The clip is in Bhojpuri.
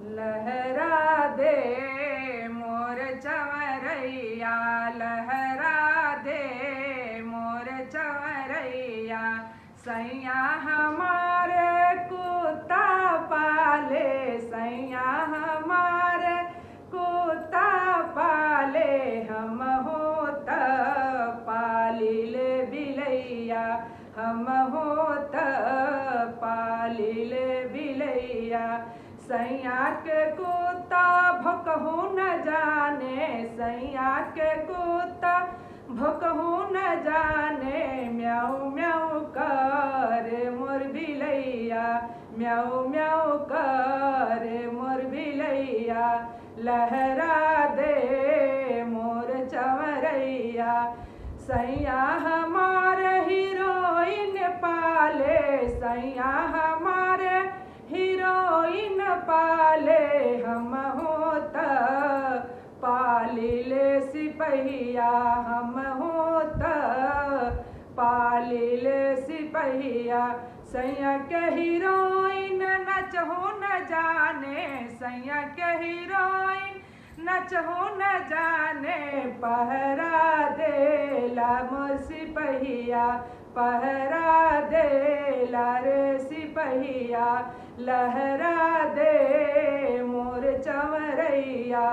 लहरा दे मोर चवरैया, लहरा दे मोर चवरैया। सैया हमारे कुत्ता पाले, सैया हमारे कुत्ता पाले। हम होत पालिल बिलैया, हम होत पालिल बिलैया। सैया के कुत्ता भुकहू न जाने, सैया के कुत्ता भुकहू न जाने। म्याऊ म्याऊ कर मोर बिलैया, म्याऊ म्याऊ कर मोर बिलैया। लहरा दे मोर चवरैया। सैया हमारे हीरोइन पाले, सैया हमारे हीरोइन पाले। हम होत पालिल सिपहिया, हम होत पालिल सिपहिया। सैया के हीरोइन नचहु न जाने, सैया के हीरोइन नचहु न जाने। पहरा देला मोर सिपहिया, पहरा देला रे सिपहिया। लहरा दे मोर चवरैया।